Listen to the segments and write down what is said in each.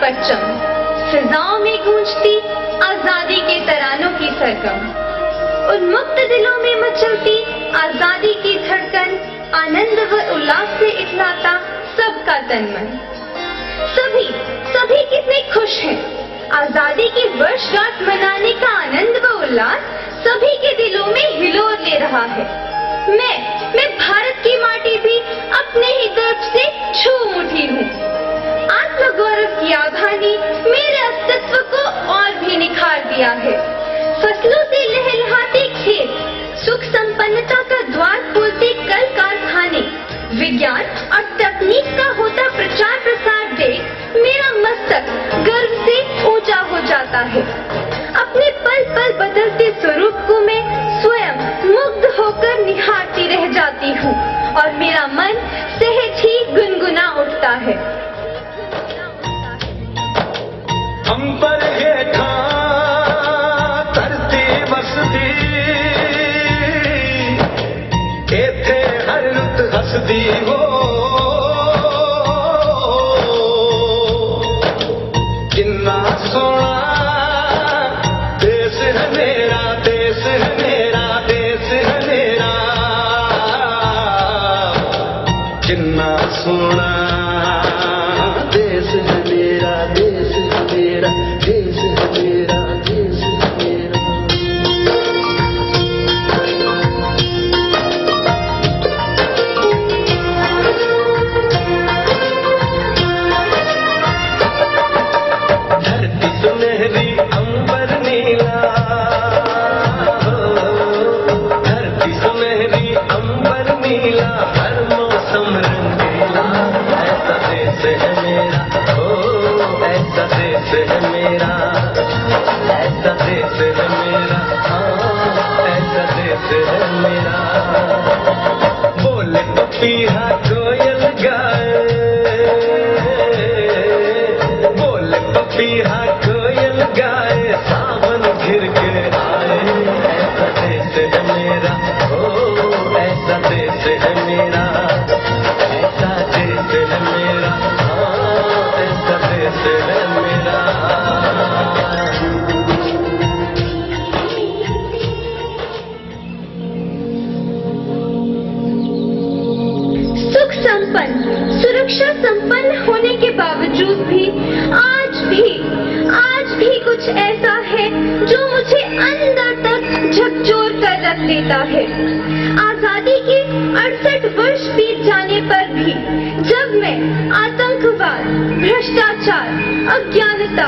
परचम, फिजाओं में गूंजती आजादी के तरानों की सरगम, उन्मुक्त दिलों में मचलती आजादी की धड़कन, आनंद व उल्लास से इतलाता सबका तन मन। सभी कितने खुश हैं, आजादी की वर्षगांठ मनाने का आनंद व उल्लास सभी के दिलों में हिलोर ले रहा है। मैं भारत की माटी भी अपने ही गर्व से झूम उठी हूँ। आत्मगौरव की आभानी मेरे अस्तित्व को और भी निखार दिया है। फसलों से लहलहाते खेत, सुख संपन्नता का द्वार खोलते कल कारखाने, विज्ञान और तकनीक का होता प्रचार प्रसार देख मेरा मस्तक गर्व से ऊंचा हो जाता है। अपने पल पल बदलते स्वरूप को मैं स्वयं मुग्ध होकर निहारती रह जाती हूँ और मेरा मन सहज ही गुनगुना उठता है। हम पर हेठा धरती वसदी, इथे हर रुत हसदी हो, किन्ना सोना देश है मेरा, देश है मेरा, देश है मेरा, किन्ना सोना देश है मेरा, देश है मेरा, देश है मेरा, देश है मेरा। धरती सुनहरी अंबर नीला, धरती सुनहरी अंबर नीला, हर मौसम रंगीला, ऐसा देश है मेरा, ओ ऐसा देश है मेरा, ऐसा देश है मेरा, हाँ ऐसा देश है मेरा। बोले पपीहा कोयल गाए, बोले पपीहा कोयल गाए, सावन घिर के आए, ऐसा देश है मेरा, ओ ऐसा देश है मेरा, ऐसा देश है मेरा, हाँ ऐसा देश है मेरा। सुख संपन्न, सुरक्षा संपन्न होने के बावजूद भी आज भी कुछ ऐसा है जो मुझे अंदर तक झकझोर कर रख लेता है। आजादी के 68 वर्ष बीत जाने पर भी जब मैं आतंकवाद, भ्रष्टाचार, अज्ञानता,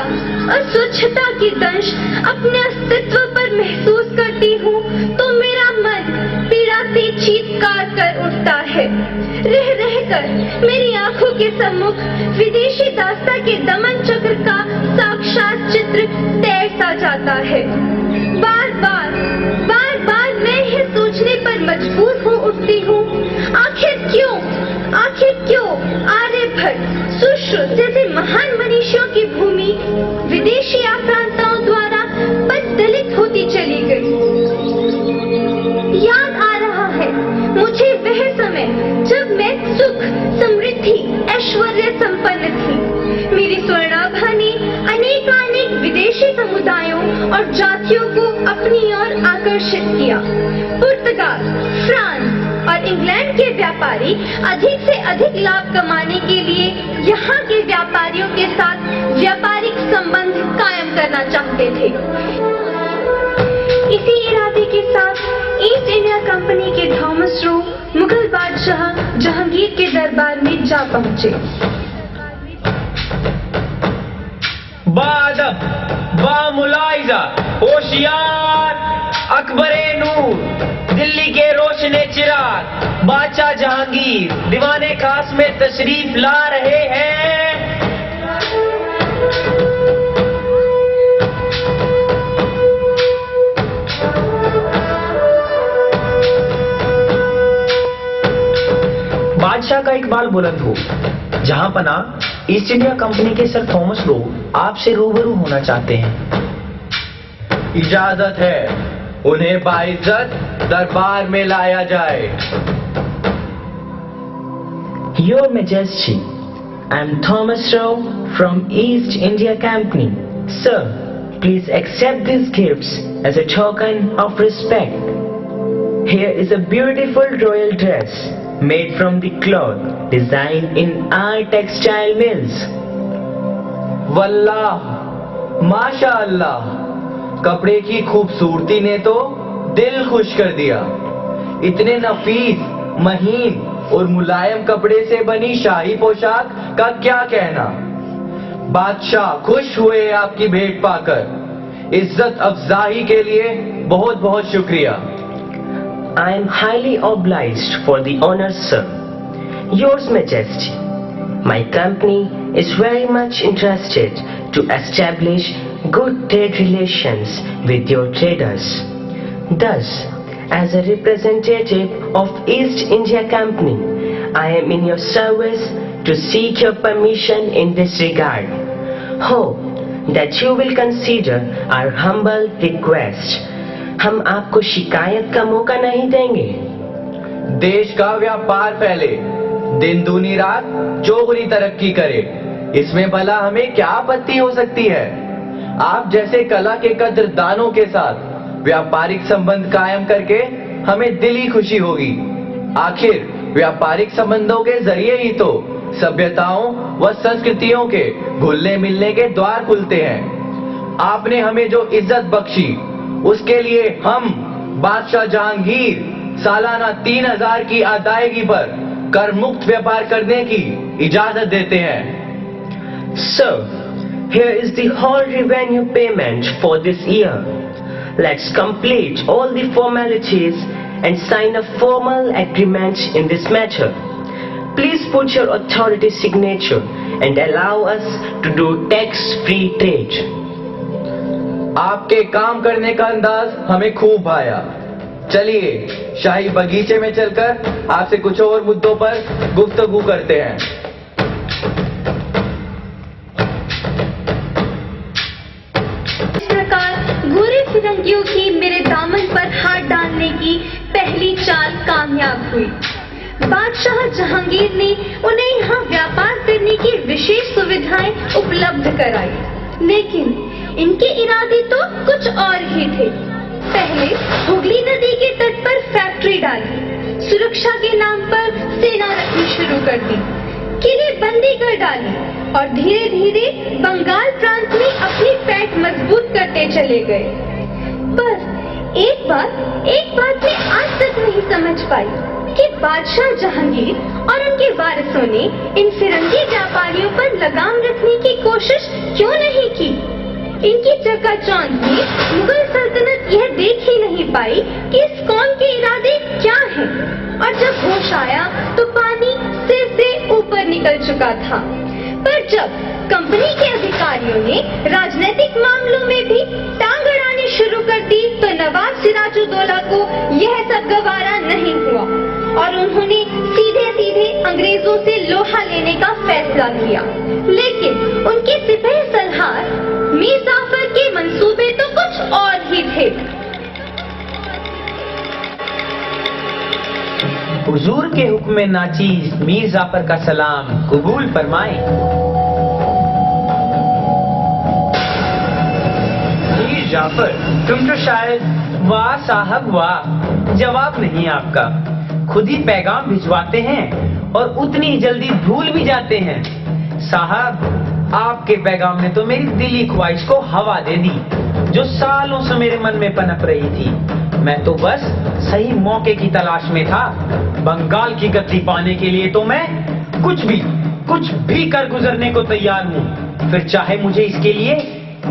अस्वच्छता की दंश अपने अस्तित्व पर महसूस करती हूँ तो मेरा मन पीड़ा से चीत्कार कर उठता है। रह रहकर मेरी आंखों के सम्मुख विदेशी दास्ता के दमन चक्र का साक्षात चित्र तैरता जाता है। बार बार मैं यह सोचने पर मजबूर हो उठती हूँ, आखिर क्यों आर्यभट्ट, सुश्रुत जैसे महान मनीषियों की भूमि विदेशी आक्रांताओं द्वारा पददलित होती चली गई। याद आ रहा है मुझे वह समय जब मैं सुख, समृद्धि, ऐश्वर्य संपन्न थी। मेरी स्वर्णाभा ने अनेकानेक विदेशी समुदायों और जातियों को अपनी ओर आकर्षित किया। पुर्तगाल, फ्रांस और इंग्लैंड के व्यापारी अधिक से अधिक लाभ कमाने के लिए यहाँ के व्यापारियों के साथ व्यापारिक संबंध कायम करना चाहते थे। इसी इरादे के साथ ईस्ट इंडिया कंपनी के थॉमस रो मुगल बादशाह जहांगीर के दरबार में जा पहुंचे। बादब, बामुलाइजा, होशियार, अकबरे नूर, दिल्ली के रोशने चिराग, बादशाह जहांगीर दीवाने खास में तशरीफ ला रहे हैं। बादशाह का इकबाल बुलंद हो, जहां पना ईस्ट इंडिया कंपनी के सर थॉमस रो आपसे रूबरू होना चाहते हैं। इजाजत है, उन्हें बाइज्जत दरबार में लाया जाए। Your majesty, I am Thomas Rao from East India Company. Sir, please accept these gifts as a token of respect. Here is a beautiful royal dress made from the cloth designed in our textile mills. वल्लाह, माशा अल्लाह, कपड़े की खूबसूरती ने तो दिल खुश कर दिया। इतने नफीस, महीन और मुलायम कपड़े से बनी शाही पोशाक का क्या कहना। बादशाह खुश हुए आपकी भेंट पाकर। इज्जत अफजाई के लिए बहुत बहुत शुक्रिया। I am highly obliged for the honor, sir. Yours Majesty, my company is very much interested to establish good trade relations with your traders. Thus, as a representative of East India Company, I am in your service to seek your permission in this regard. Hope that you will consider our humble request. हम आपको शिकायत का मौका नहीं देंगे। देश का व्यापार फैले, दिन दूनी रात चौगुनी तरक्की करे, इसमें भला हमें क्या आपत्ति हो सकती है। आप जैसे कला के कद्रदानों के साथ व्यापारिक संबंध कायम करके हमें दिली खुशी होगी। आखिर व्यापारिक संबंधों के जरिए ही तो सभ्यताओं व संस्कृतियों के घुलने मिलने के द्वार खुलते हैं। आपने हमें जो इज्जत बख्शी, उसके लिए हम बादशाह जहांगीर सालाना 3000 की अदायगी पर कर मुक्त व्यापार करने की इजाजत देते हैं। Sir, here is the whole revenue payment for this year. Let's complete all the formalities and sign a formal agreement in this matter. Please put your authority signature and allow us to do tax-free trade. आपके काम करने का अंदाज हमें खूब भाया। चलिए शाही बगीचे में चलकर आपसे कुछ और मुद्दों पर गुफ्तगू करते हैं। इस प्रकार गोरे फिरंगियों की मेरे दामन पर हाथ डालने की पहली चाल कामयाब हुई। बादशाह जहांगीर ने उन्हें यहाँ व्यापार करने की विशेष सुविधाएं उपलब्ध कराई, लेकिन इनके इरादे तो कुछ और ही थे। पहले हुगली नदी के तट पर फैक्ट्री डाली, सुरक्षा के नाम पर सेना रखनी शुरू कर दी, किले बंदी कर डाली और धीरे धीरे बंगाल प्रांत में अपनी पैठ मजबूत करते चले गए। पर एक बात मैं आज तक नहीं समझ पाई कि बादशाह जहांगीर और उनके वारिसों ने इन फिरंगी व्यापारियों पर लगाम रखने की कोशिश क्यों नहीं की। इनकी चकाचौंध में मुगल सल्तनत यह देख ही नहीं पाई कि इस कौम के इरादे क्या हैं, और जब होश आया तो पानी सिर से ऊपर निकल चुका था। पर जब कंपनी के अधिकारियों ने राजनीतिक मामलों में भी टांग अड़ानी शुरू कर दी तो नवाब सिराजुद्दौला को यह सब गवारा नहीं हुआ और उन्होंने सीधे सीधे अंग्रेजों से लोहा लेने का फैसला किया। लेकिन उनके सिपह सलार मीर जाफर के मंसूबे तो कुछ और ही थे। हुजूर के हुक्म नाचीज मीर जाफर का सलाम कबूल फरमाएं। मीर जाफर, तुम तो शायद वाह साहब वाह, जवाब नहीं आपका। खुद ही पैगाम भिजवाते हैं और उतनी जल्दी भूल भी जाते हैं। साहब, आपके पैगाम ने तो मेरी दिली ख्वाहिश को हवा दे दी, जो सालों से मेरे मन में पनप रही थी। मैं तो बस सही मौके की तलाश में था। बंगाल की गद्दी पाने के लिए तो मैं कुछ भी कर गुजरने को तैयार हूँ, फिर चाहे मुझे इसके लिए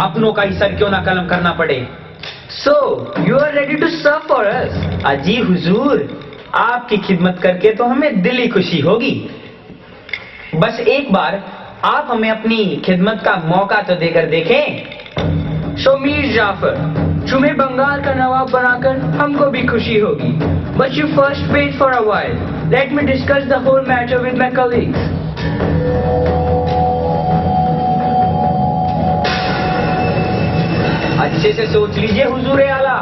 अपनों का ही सर क्यों ना कलम करना पड़े। So, you are ready to serve for us? अजी हुजूर, आपकी खिदमत करके तो हमें दिली खुशी होगी। बस एक बार आप हमें अपनी खिदमत का मौका तो देकर देखें। So मीर जाफर, तुम्हें बंगाल का नवाब बनाकर हमको भी खुशी होगी। But you first wait for a while. Let me discuss the whole matter with my colleagues. अच्छे से सोच लीजिए हुजूर आला,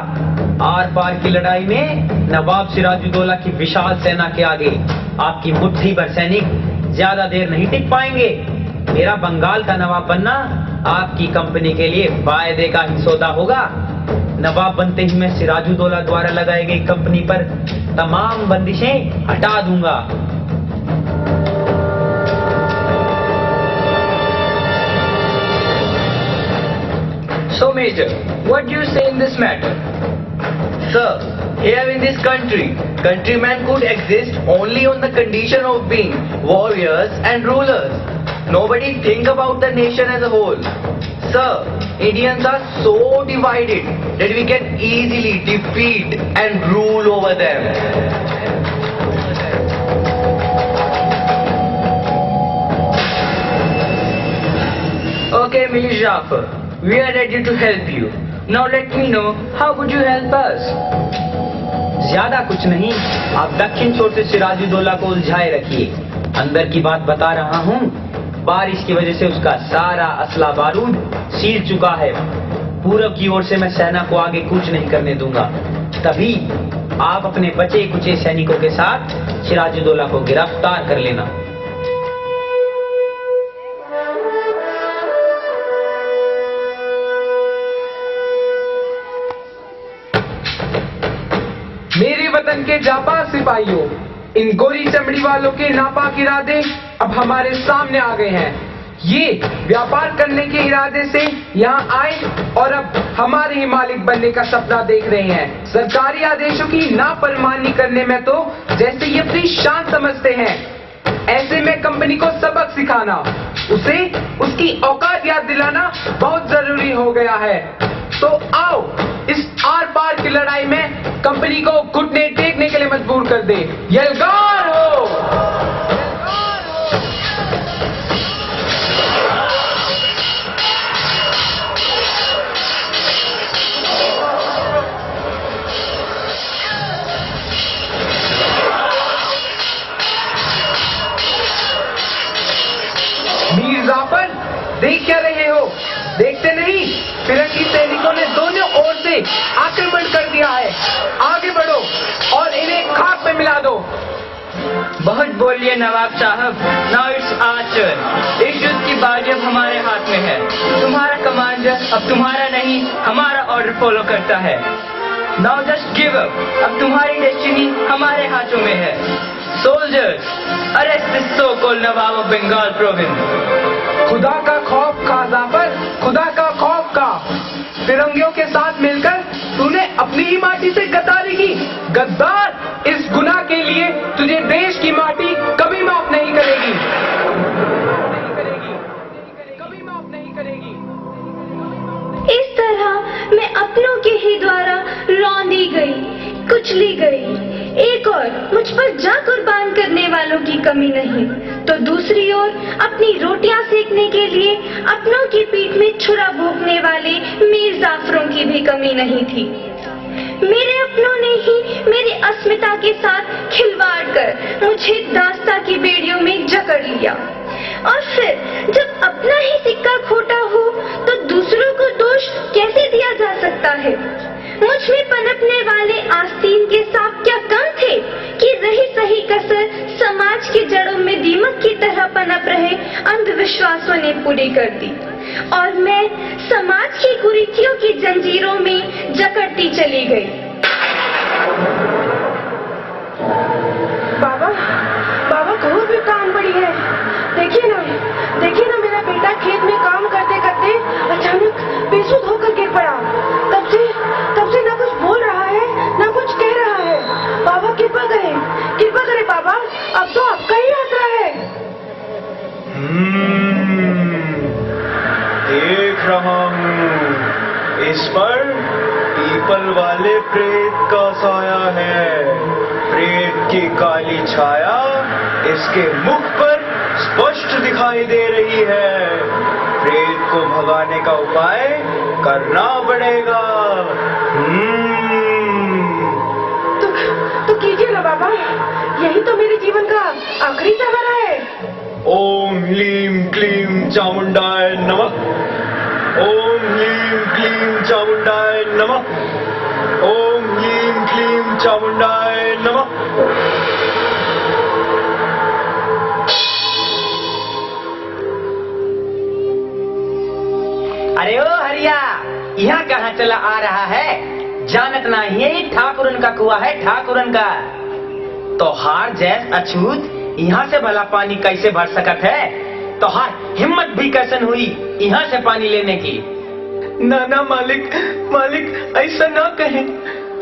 आर पार की लड़ाई में नवाब सिराजुद्दौला की विशाल सेना के आगे आपकी मुट्ठी भर सैनिक ज्यादा देर नहीं टिक पाएंगे। मेरा बंगाल का नवाब बनना आपकी कंपनी के लिए फायदे का ही सौदा होगा। नवाब बनते ही मैं सिराजुद्दौला द्वारा लगाई गई कंपनी पर तमाम बंदिशें हटा दूंगा। So, Major, what do you say in this matter? Sir, here in this country, countrymen could exist only on the condition of being warriors and rulers. Nobody think about the nation as a whole. Sir, Indians are so divided that we can easily defeat and rule over them. Okay, Mir Jafar, we are ready to help you. Now let me know, how would you help us? ज्यादा कुछ नहीं, आप दक्षिण छोर से सिराजुद्दौला को उलझाए रखिए। अंदर की बात बता रहा हूँ, बारिश की वजह से उसका सारा असला बारूद सील चुका है। पूरब की ओर से मैं सेना को आगे कूच नहीं करने दूंगा। तभी आप अपने बचे कुचे सैनिकों के साथ सिराजुद्दौला को गिरफ्तार कर लेना। मेरे वतन के जाबाज सिपाहियों, इन गोरी चमड़ी वालों के नापाक इरादे अब हमारे सामने आ गए हैं। ये व्यापार करने के इरादे से यहाँ आए और अब हमारे ही मालिक बनने का सपना देख रहे हैं। सरकारी आदेशों की नाफरमानी करने में तो जैसे ये अपनी शान समझते हैं। ऐसे में कंपनी को सबक सिखाना, उसे उसकी औकात याद दिलाना बहुत जरूरी हो गया है। तो आओ इस आर पार की लड़ाई में कंपनी को घुटने टेकने के लिए मजबूर कर दे। यलगार हो। मीर जाफर, देख क्या रहे हो? देखते नहीं, फिरंगी सैनिकों ने दोनों ओर से आक्रमण कर दिया है। आगे बढ़ो और इन्हें खाक में मिला दो। बहुत बोलिए नवाब साहब, नाउ इट्स आवर टर्न। इस युद्ध की बाजी अब हमारे हाथ में है। तुम्हारा कमांडर अब तुम्हारा नहीं, हमारा ऑर्डर फॉलो करता है। नाउ जस्ट गिव अप, अब तुम्हारी डेस्टिनी हमारे हाथों में है। Soldiers, arrest this so called Nawab of Bengal province. खुदा का खौफ का जाफर, खुदा का खौफ का। फिरंगियों के साथ मिलकर तूने अपनी ही माटी से गद्दारी की। गद्दार, इस गुनाह के लिए तुझे देश की माटी कभी माफ नहीं करेगी। कभी माफ नहीं करेगी। इस तरह मैं अपनों के ही द्वारा रौंदी गई, कुचली गई। एक और मुझ पर जा कुर्बान करने वालों की कमी नहीं, तो दूसरी ओर अपनी रोटियां सेकने के लिए अपनों की पीठ में छुरा भोंकने वाले मीर जाफरों की भी कमी नहीं थी। मेरे अपनों ने ही मेरी अस्मिता के साथ खिलवाड़ कर मुझे दास्ता की बेड़ियों में जकड़ लिया। और फिर जब अपना ही सिक्का खोटा हो तो दूसरों को दोष कैसे दिया जा सकता है? मुझ में पनपने वाले आस्तीन के सांप क्या कम थे कि रही सही कसर समाज की जड़ों में दीमक की तरह पनप रहे अंधविश्वासों ने पूरी कर दी, और मैं समाज की कुरीतियों की जंजीरों में जकड़ती चली गई। बाबा, बाबा घोर भी काम पड़ी है। देखिए ना मेरा बेटा खेत में काम करते करते अचानक बेसुध होकर गिर पड़ा। तब से ना कुछ बोल रहा है, ना कुछ कह रहा है। बाबा कृपा करे बाबा, अब तो आपका ही आसरा है। देख रहा हूँ, इस पर पीपल वाले प्रेत का साया है। प्रेत की काली छाया इसके मुख पर स्पष्ट दिखाई दे रही है। प्रेत को भगाने का उपाय करना पड़ेगा। तो कीजिए ना बाबा, यही तो मेरे जीवन का आखिरी सहारा है। ओम ह्लीम क्लीम चामुंडाय नमः। ओम ह्लीम क्लीम चामुंडाय नमः। ओम ह्लीम क्लीम चामुंडाय नमः। अरे ओ हरिया, यहाँ कहाँ चला आ रहा है? जानत नहीं है, ये ठाकुरन का कुआ है, ठाकुरन का। तो हार जैस अछूत यहाँ से भला पानी कैसे भर सकत है? तो हार हिम्मत भी कैसन हुई यहाँ से पानी लेने की? ना ना मालिक, मालिक ऐसा ना कहें।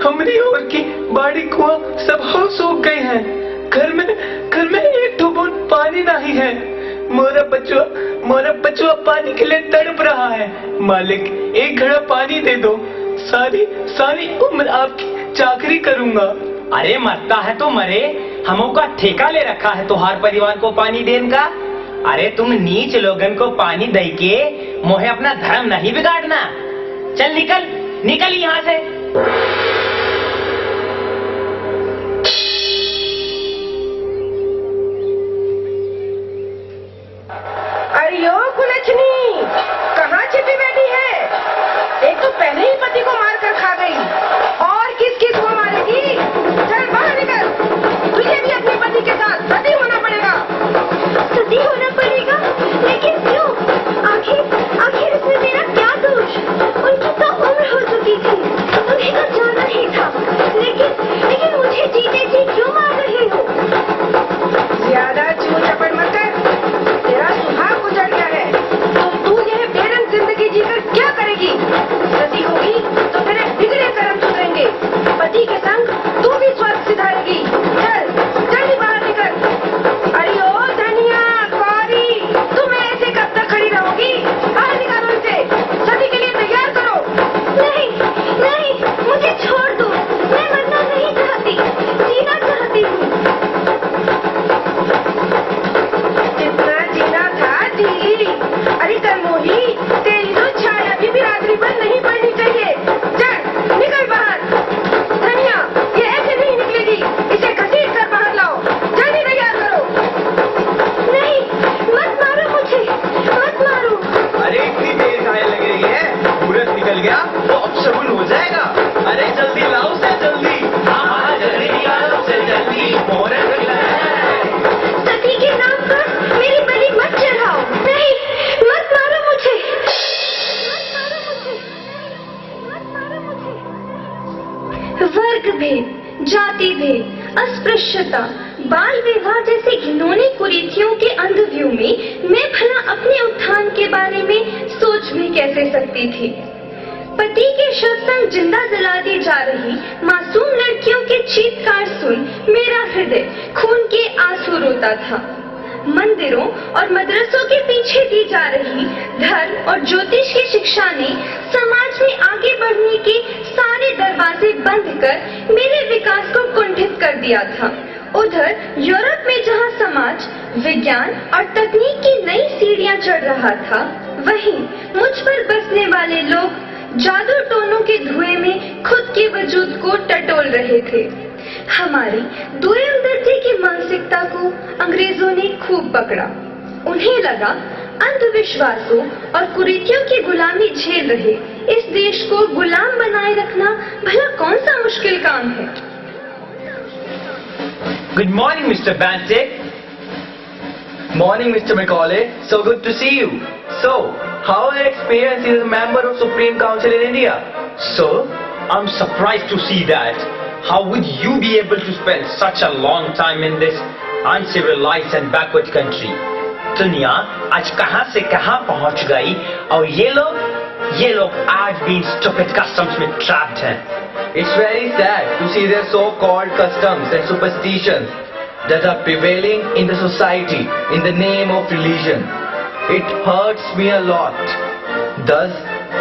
हमारी ओर की बाड़ी कुआं सब हो सूख गए हैं। घर में एक तो बूंद पानी नहीं है। मोरा बचुआ पानी के लिए तड़प रहा है। मालिक, एक घड़ा पानी दे दो। सारी उम्र आपकी चाकरी करूंगा। अरे मरता है तो मरे, हमों का ठेका ले रखा है तुहार परिवार को पानी देने का। अरे तुम नीच लोगन को पानी दे के मोहे अपना धर्म नहीं बिगाड़ना। चल निकल यहाँ से। अरे ओ कुलछनी, कहाँ छिपी बैठी है? एक तो पहले ही पति को मार कर खा गई, और किस को मारेगी? चल बाहर निकल, तुझे भी अपने पति के साथ सती होना पड़ेगा। सती होना पड़ेगा? लेकिन क्यों? आखिर इसमें मेरा क्या दोष? उनकी तो उम्र हो चुकी थी, उन्हें तो जाना ही था। लेकिन मुझे जीते जी क्यों मार रहे हो? ज्यादा चूर चपड़ मत कर, तेरा सुहाग गुजर गया है, तो तू यह बेरंग जिंदगी जीकर क्या करेगी? सती होगी तो तेरे बिगड़े कर्म सुधरेंगे, पति के संग तू भी स्वर्ग सिधारेगी। चल जल्दी बाहर निकल। अरे ओ धनिया कौरी, तुम ऐसे कब तक खड़ी रहोगी? बाहर निकालो इसे, सती के लिए तैयार करो। नहीं, मुझे छोड़ दो। मैं मरना नहीं चाहती, जीना चाहती हूँ। जितना जीना था जी। अरे कर्मोही, तेरी तो छाया भी बिरादरी पर नहीं पड़नी चाहिए। चल निकल बाहर। धनिया, ये ऐसे नहीं निकलेगी, इसे घसीट कर बाहर लाओ। जल्दी तैयार करो। नहीं, मत मारो मुझे, मत मारो। अरे इतनी देर काहे लग रही है? मुहूर्त निकल गया तो अपशगुन हो जाएगा। अरे जल्दी लाओ उसे, जल्दी। हाँ, जल्दी निकालो उसे, जल्दी। मुहूर्त निकला है। सती के नाम पर मेरी बलि मत चढ़ाओ। नहीं, मत मारो मुझे, मत मारो मुझे। वर्ग भेद, जाति भेद, अस्पृश्यता, बाल विवाह जैसे घिनौनी कुरीतियों के अंधव्यूह में मैं भला अपने उत्थान के बारे में सोच भी कैसे सकती थी? पति के शव संग जिंदा जला दी जा रही मासूम लड़कियों के चीत्कार सुन मेरा हृदय खून के आंसू रोता था। मंदिरों और मदरसों के पीछे दी जा रही धर्म और ज्योतिष की शिक्षा ने समाज में आगे बढ़ने के सारे दरवाजे बंद कर मेरे विकास को कुंठित कर दिया था। उधर यूरोप में जहां समाज विज्ञान और तकनीक की नई सीढ़ियां चढ़ रहा था, वहीं मुझ पर बसने वाले लोग जादू टोनों के धुएं में खुद के वजूद को टटोल रहे थे। हमारी दुयम दर्जे की मानसिकता को अंग्रेजों ने खूब पकड़ा। उन्हें लगा अंधविश्वासों और कुरीतियों की गुलामी झेल रहे इस देश को गुलाम बनाए रखना भला कौन सा मुश्किल काम है। Good morning mister Bantek. Morning, Mr. Macaulay. So good to see you. So, how are your experience as a member of Supreme Council in India? Sir, I'm surprised to see that. How would you be able to spend such a long time in this uncivilized and backward country? दुनिया आज कहां से कहां पहुंच गई और ये लोग आज भी stupid customs में trapped हैं। It's very sad to see their so-called customs and superstitions that are prevailing in the society in the name of religion. It hurts me a lot. Thus,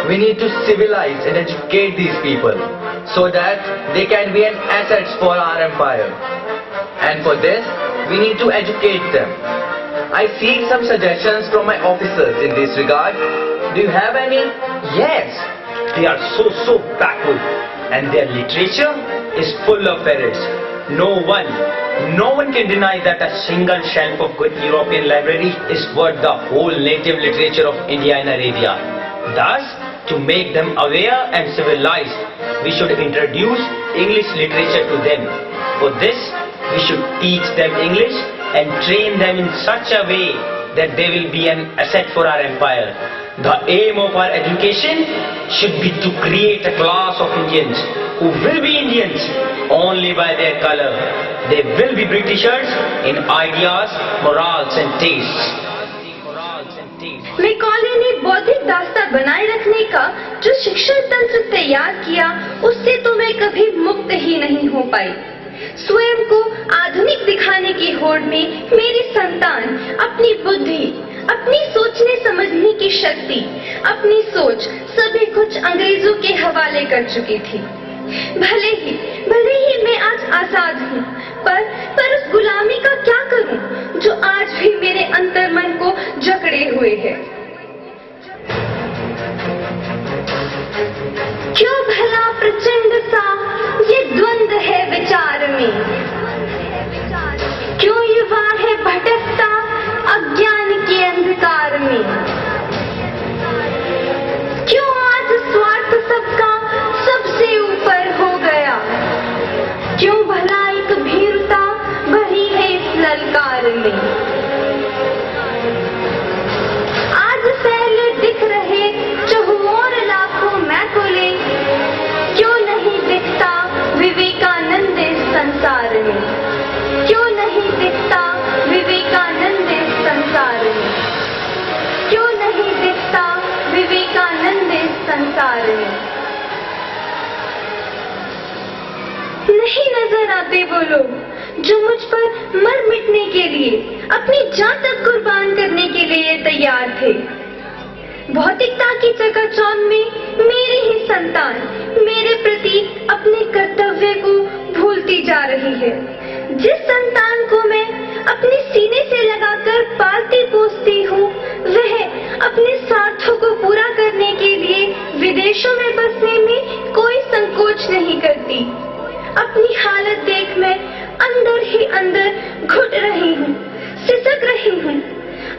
we need to civilize and educate these people so that they can be an asset for our empire. And for this, we need to educate them. I seek some suggestions from my officers in this regard. Do you have any? Yes, they are so backward and their literature is full of errors. No one can deny that a single shelf of good European library is worth the whole native literature of India and Arabia. Thus, to make them aware and civilized, we should introduce English literature to them. For this, we should teach them English and train them in such a way that they will be an asset for our empire. The aim of our education should be to create a class of Indians who will be Indians only by their color. They will be Britishers in ideas, morals and tastes. Macaulay ने बौद्धिक दास्ता बनाए रखने का जो शिक्षण तंत्र तैयार किया, उससे तो मैं कभी मुक्त ही नहीं हो पाई। स्वयं को आधुनिक दिखाने की होड़ में मेरी संतान अपनी बुद्धि, अपनी सोचने समझने की शक्ति, अपनी सोच सभी कुछ अंग्रेजों के हवाले कर चुकी थी। भले ही मैं आज आजाद हूँ, पर उस गुलामी का क्या करूँ जो आज भी मेरे अंतर्मन को जकड़े हुए है। क्यों भला प्रचंड सा ये द्वंद है विचार में, क्यों युवा है भटकता अज्ञान के अंधकार में, क्यों आज स्वार्थ सबका सबसे ऊपर हो गया, क्यों भला एक भीरुता भरी है इस ललकार में। आज फैले दिख रहे चहुओर लाखों मैकुले, क्यों नहीं दिखता विवेकानंद इस संसार में, क्यों नहीं दिखता विवेकानंद इस संसार में, क्यों नहीं दिखता विवेकानंद इस संसार में। नहीं नजर आते वो लोग जो मुझ पर मर मिटने के लिए, अपनी जान तक कुर्बान करने के लिए तैयार थे। भौतिकता की चकाचौंध में मेरी ही संतान मेरे प्रति अपने कर्तव्य को भूलती जा रही है। जिस संतान को मैं अपने सीने से लगाकर पालती पोसती हूँ, वह अपने स्वार्थों को पूरा करने के लिए विदेशों में बसने में कोई संकोच नहीं करती। अपनी हालत देख मैं अंदर ही अंदर घुट रही हूँ, सिसक रही हूँ।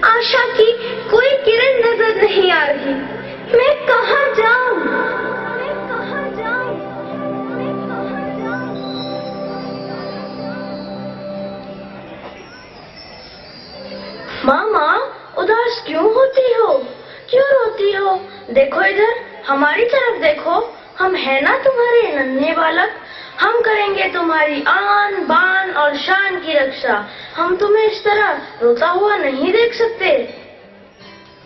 आशा की कोई किरण नजर नहीं आ रही। मैं कहाँ जाऊँ? मामा, उदास क्यों होती हो? क्यों रोती हो? देखो इधर, हमारी तरफ देखो। हम है ना तुम्हारे नन्हे बालक। हम करेंगे तुम्हारी आन बान और शान की रक्षा। हम तुम्हें इस तरह रोता हुआ नहीं देख सकते।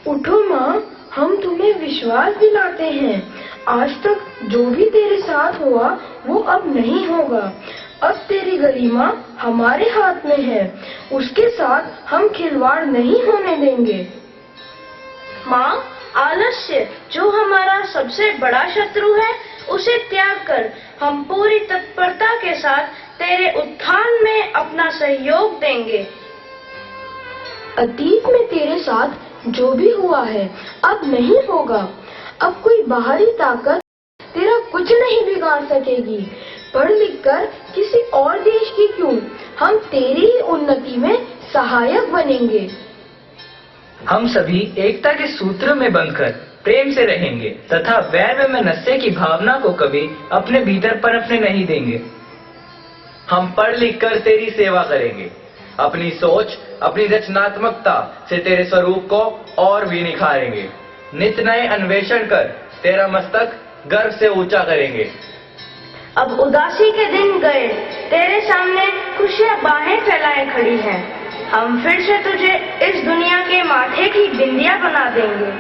उठो माँ, हम तुम्हें विश्वास दिलाते हैं। आज तक जो भी तेरे साथ हुआ वो अब नहीं होगा। अब तेरी गरिमा हमारे हाथ में है, उसके साथ हम खिलवाड़ नहीं होने देंगे। माँ, आलस्य जो हमारा सबसे बड़ा शत्रु है, उसे त्याग कर हम पूरी तत्परता के साथ तेरे उत्थान में अपना सहयोग देंगे। अतीत में तेरे साथ जो भी हुआ है अब नहीं होगा। अब कोई बाहरी ताकत तेरा कुछ नहीं बिगाड़ सकेगी। पढ़ लिख कर किसी और देश की क्यों, हम तेरी ही उन्नति में सहायक बनेंगे। हम सभी एकता के सूत्र में बंधकर प्रेम से रहेंगे तथा वैर में नस्ये की भावना को कभी अपने भीतर पनपने नहीं देंगे। हम पढ़ लिख कर तेरी सेवा करेंगे। अपनी सोच, अपनी रचनात्मकता से तेरे स्वरूप को और भी निखारेंगे। नित नए अन्वेषण कर तेरा मस्तक गर्व से ऊंचा करेंगे। अब उदासी के दिन गए, तेरे सामने खुशियाँ बाहें फैलाए खड़ी हैं। हम फिर से तुझे इस दुनिया के माथे की बिंदिया बना देंगे।